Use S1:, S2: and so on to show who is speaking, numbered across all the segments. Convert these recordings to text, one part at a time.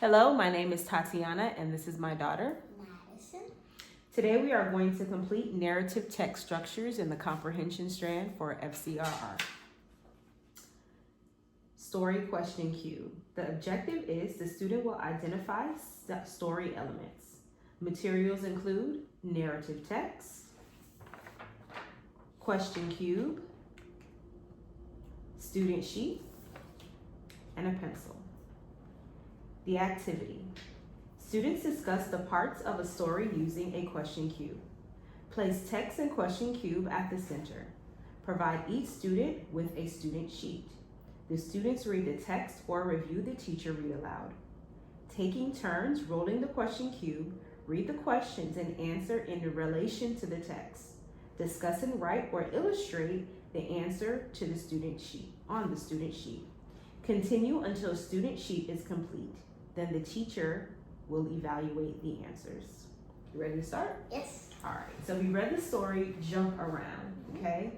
S1: Hello, my name is Tatiana, and this is my daughter.
S2: Madison.
S1: Today we are going to complete narrative text structures in the comprehension strand for FCRR. Story question cube. The objective is the student will identify story elements. Materials include narrative text, question cube, student sheet, and a pencil. The activity. Students discuss the parts of a story using a question cube. Place text and question cube at the center. Provide each student with a student sheet. The students read the text or review the teacher read aloud. Taking turns rolling the question cube, read the questions and answer in relation to the text. Discuss and write or illustrate the answer to the student sheet on the student sheet. Continue until student sheet is complete. Then the teacher will evaluate the answers. You ready to start?
S2: Yes.
S1: All right, so we read the story, jump around, okay?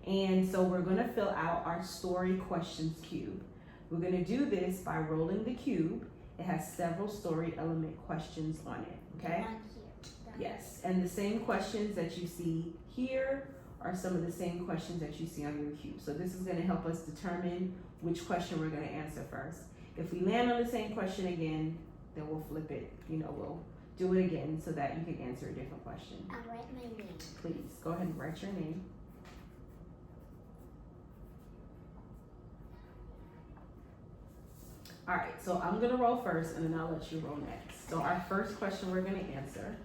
S1: And so we're gonna fill out our story questions cube. We're gonna do this by rolling the cube. It has several story element questions on it, okay? Yes, and the same questions that you see here are some of the same questions that you see on your cube. So this is gonna help us determine which question we're gonna answer first. If we land on the same question again, then we'll flip it, we'll do it again so that you can answer a different question.
S2: I'll write my name.
S1: Please, go ahead and write your name. All right, so I'm gonna roll first and then I'll let you roll next. So our first question we're gonna answer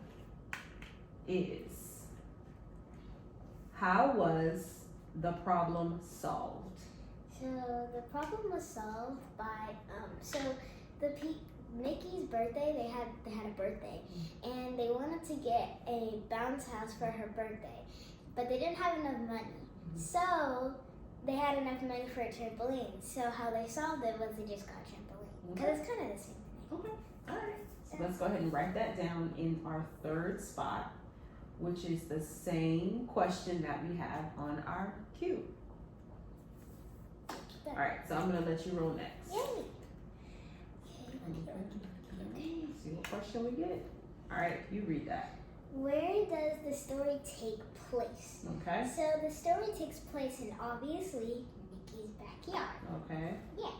S1: is, how was the problem solved?
S2: So the problem was solved by Nikki's birthday. They had a birthday, and they wanted to get a bounce house for her birthday, but they didn't have enough money. So they had enough money for a trampoline. So how they solved it was they just got a trampoline because it's kind of the same thing.
S1: Okay, all right. So let's go ahead and write that down in our third spot, which is the same question that we have on our cube. All right, so I'm gonna let you roll next.
S2: Yay!
S1: See what question we get. All right, you read that.
S2: Where does the story take place?
S1: Okay.
S2: So the story takes place in obviously Nikki's backyard.
S1: Okay.
S2: Yeah.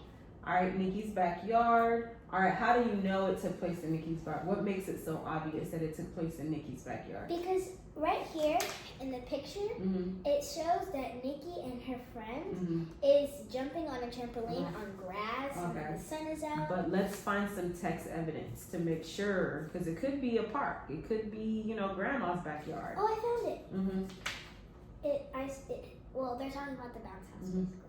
S1: All right, Nikki's backyard. All right, how do you know it took place in Nikki's backyard? What makes it so obvious that it took place in Nikki's backyard?
S2: Because right here in the picture,
S1: Mm-hmm.
S2: it shows that Nikki and her friend
S1: Mm-hmm.
S2: is jumping on a trampoline on grass
S1: Okay.
S2: and the sun is out.
S1: But let's find some text evidence to make sure, because it could be a park. It could be, grandma's backyard.
S2: Oh, I found it.
S1: Mm-hmm.
S2: Well, they're talking about the bounce house
S1: Mhm.
S2: basically.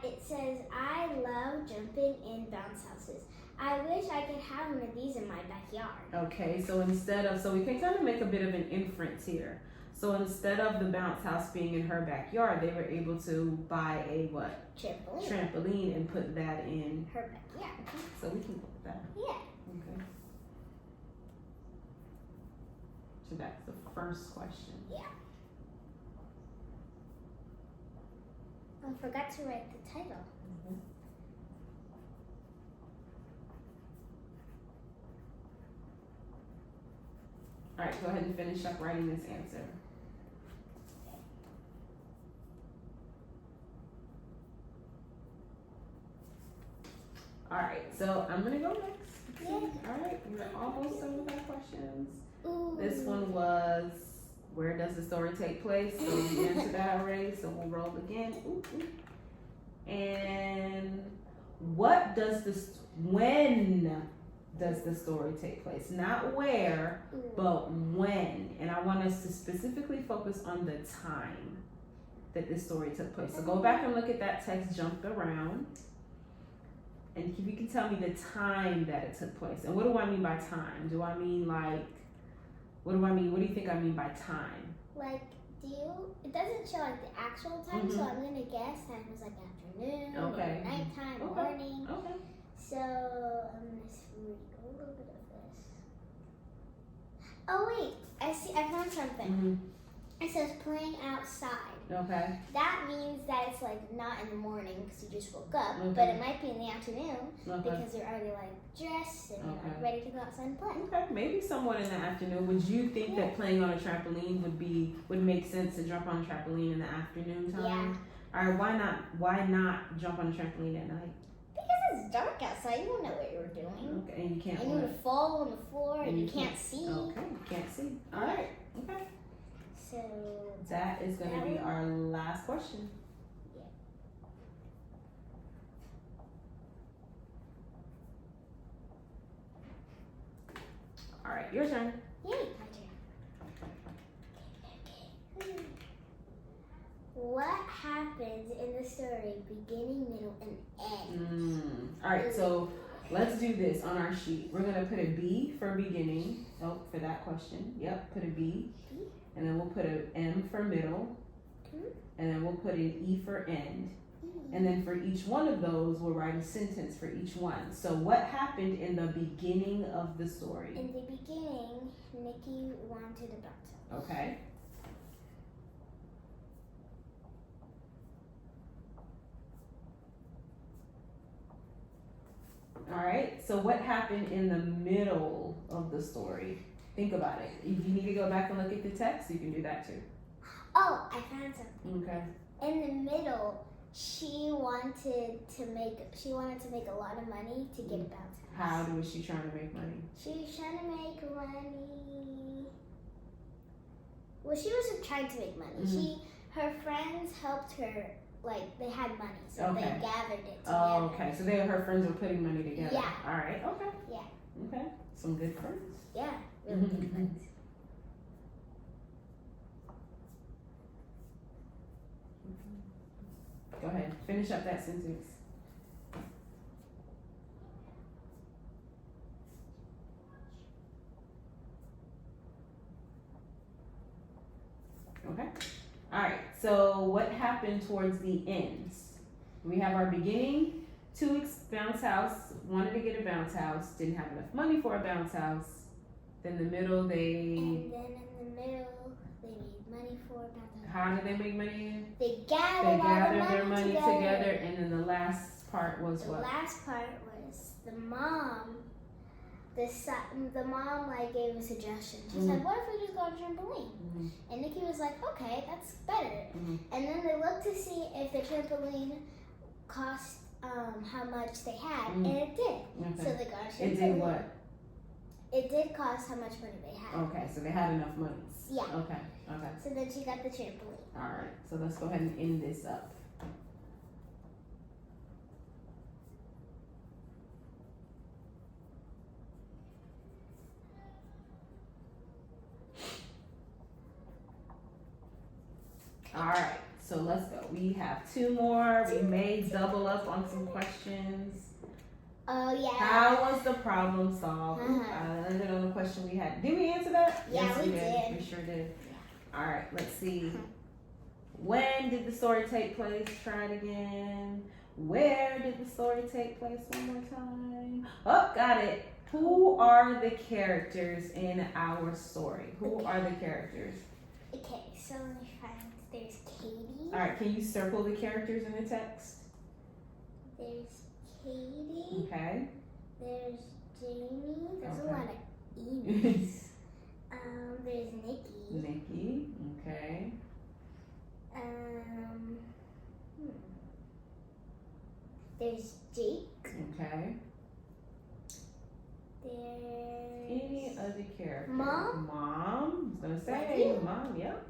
S2: It says, I love jumping in bounce houses. I wish I could have one of these in my backyard.
S1: Okay, so we can kind of make a bit of an inference here. So instead of the bounce house being in her backyard, they were able to buy a what?
S2: Trampoline.
S1: Trampoline and put that in.
S2: Her backyard.
S1: So we can put that.
S2: Yeah.
S1: Okay. So that's the first question.
S2: Yeah. I forgot to write the title.
S1: All right, go ahead and finish up writing this answer. All right, so I'm gonna go next.
S2: Yeah.
S1: All right, we're almost done with our questions.
S2: Ooh.
S1: This one was, where does the story take place? So we answered that already, so we'll roll again. Ooh, ooh. And when does the story take place? Not where, but when. And I want us to specifically focus on the time that this story took place. So go back and look at that text jumped around. And if you can tell me the time that it took place. And what do I mean by time? Do I mean what do I mean? What do you think I mean by time?
S2: It doesn't show like the actual time, so I'm gonna guess time was like afternoon,
S1: Okay.
S2: or nighttime,
S1: Okay.
S2: morning.
S1: Okay.
S2: So I'm gonna read a little bit of this. Oh wait, I found something.
S1: Mm-hmm.
S2: It says playing outside.
S1: Okay.
S2: That means that it's like not in the morning because you just woke up,
S1: Okay.
S2: but it might be in the afternoon
S1: Okay.
S2: because you're already like dressed and you're like
S1: Okay.
S2: ready to go outside and play.
S1: Okay, maybe someone in the afternoon. Would you think that playing on a trampoline would make sense to jump on a trampoline in the afternoon time?
S2: Yeah.
S1: All right, why not jump on a trampoline at night?
S2: Because it's dark outside, you don't know what you're doing.
S1: Okay, and you can't.
S2: And you would fall on the floor and you can't
S1: can't-
S2: see.
S1: Okay, you can't see. All right. Okay.
S2: So
S1: That is going to be our last question.
S2: Yeah.
S1: All right, your turn.
S2: yay, my turn. What happens in the story, beginning, middle, and end?
S1: All right, so let's do this on our sheet. We're going to put a B for beginning. Oh, for that question. Yep, put a B. And then we'll put an M for middle. And then we'll put an E for end. And then for each one of those, we'll write a sentence for each one. So what happened in the beginning of the story?
S2: In the beginning, Nikki wanted a bounce.
S1: Okay. All right, so what happened in the middle of the story? Think about it. If you need to go back and look at the text, you can do that too.
S2: Oh, I found something.
S1: Okay.
S2: In the middle, she wanted to make a lot of money to get a bounce house.
S1: How was she trying to make money?
S2: She was trying to make money. Well, she wasn't trying to make money. Her friends helped her. Like they had money, so
S1: Okay.
S2: they gathered it together.
S1: Oh, okay. So her friends were putting money together.
S2: Yeah.
S1: All right. Okay.
S2: Yeah.
S1: Okay. Some good friends.
S2: Yeah, really good friends.
S1: Go ahead. Finish up that sentence. Okay. All right. So what happened towards the ends? We have our beginning. 2 bounce house. Wanted to get a bounce house. Didn't have enough money for a bounce house. Then the middle
S2: And then in the middle, they made money for a bounce house.
S1: How did they make money?
S2: They
S1: They
S2: gathered all
S1: gathered
S2: the
S1: their money
S2: together.
S1: together, and then the last part was
S2: The
S1: what?
S2: last part was the mom. The mom like gave a suggestion. She said, "What if we just go on a trampoline?" And Nikki was like, "Okay, that's better." And then they looked to see if the trampoline cost how much they had, and it did.
S1: Okay.
S2: So they got a trampoline.
S1: It did what?
S2: It did cost how much money they had.
S1: Okay, so they had enough money.
S2: Yeah.
S1: Okay, okay.
S2: So then she got the trampoline.
S1: All right, so let's go ahead and end this up. All right, so let's go. We have 2 more. We may double up on some questions.
S2: Oh yeah.
S1: How was the problem solved?
S2: Uh-huh.
S1: I landed on the question we had. Did we answer that?
S2: Yeah,
S1: Yes,
S2: we did.
S1: We sure did. All right, let's see. When did the story take place? Try it again. Where did the story take place? One more time. Oh, got it. Who are the characters in our story? Who are the characters?
S2: Okay, so let me find. There's Katie.
S1: All right, can you circle the characters in the text?
S2: There's Katie.
S1: Okay.
S2: There's Jamie. There's a
S1: Okay.
S2: lot of E's. There's Nikki.
S1: Nikki. Okay.
S2: There's Jake.
S1: Okay.
S2: There's
S1: Any other characters?
S2: Mom?
S1: Mom. I was gonna say
S2: Nephew.
S1: mom. Yep.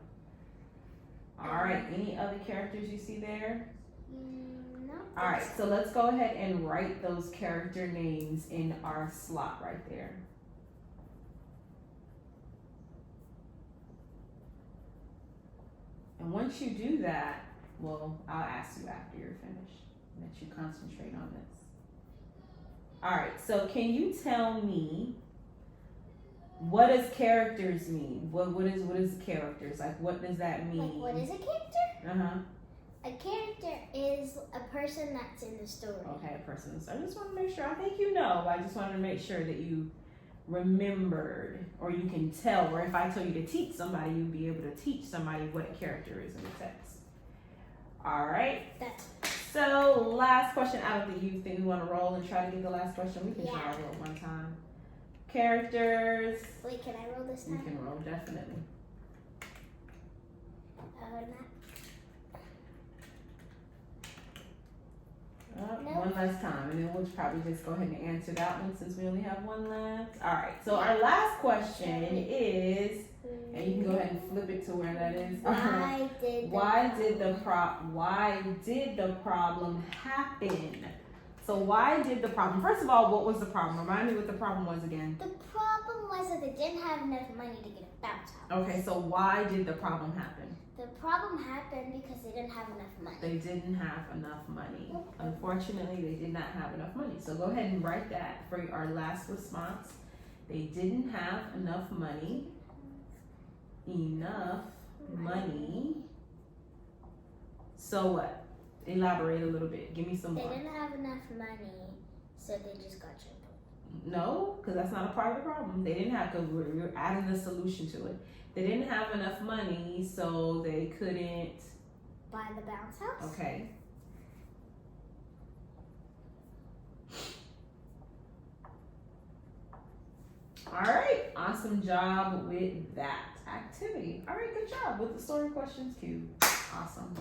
S1: All right. Any other characters you see there?
S2: no.
S1: All right. So let's go ahead and write those character names in our slot right there. And once you do that, well, I'll ask you after you're finished. Let you concentrate on this. All right. So can you tell me what does characters mean? What is characters? Like what does that mean?
S2: Like, what is a character?
S1: Uh-huh.
S2: A character is a person that's in the story.
S1: Okay, a person. So I just want to make sure. I think you know, but I just wanted to make sure that you remembered, or you can tell, or if I tell you to teach somebody, you'll be able to teach somebody what a character is in the text. All right.
S2: That's
S1: So last question out of the you think we want to roll and try to get the last question. We can try
S2: Yeah.
S1: to roll one time. Characters.
S2: Wait, can I roll this
S1: You
S2: time?
S1: can roll definitely.
S2: Not. Nope.
S1: One last time, and then we'll probably just go ahead and answer that one since we only have one left. All right. So our last question is, and you can go ahead and flip it to where that is.
S2: Why did
S1: Why did the problem happen? So why did the problem? First of all, what was the problem? Remind me what the problem was again.
S2: The problem was that they didn't have enough money to get a bounce house.
S1: Okay, so why did the problem happen?
S2: The problem happened because they didn't have enough money.
S1: They didn't have enough money. Unfortunately, they did not have enough money. So go ahead and write that for our last response. They didn't have enough money. Enough money. So what? Elaborate a little bit. Give me some
S2: They
S1: more.
S2: didn't have enough money, so they just got tripled.
S1: No, because that's not a part of the problem. They didn't have, because we're adding the solution to it. They didn't have enough money, so they couldn't.
S2: Buy the bounce house?
S1: Okay. All right, awesome job with that activity. All right, good job with the story questions cube. Awesome.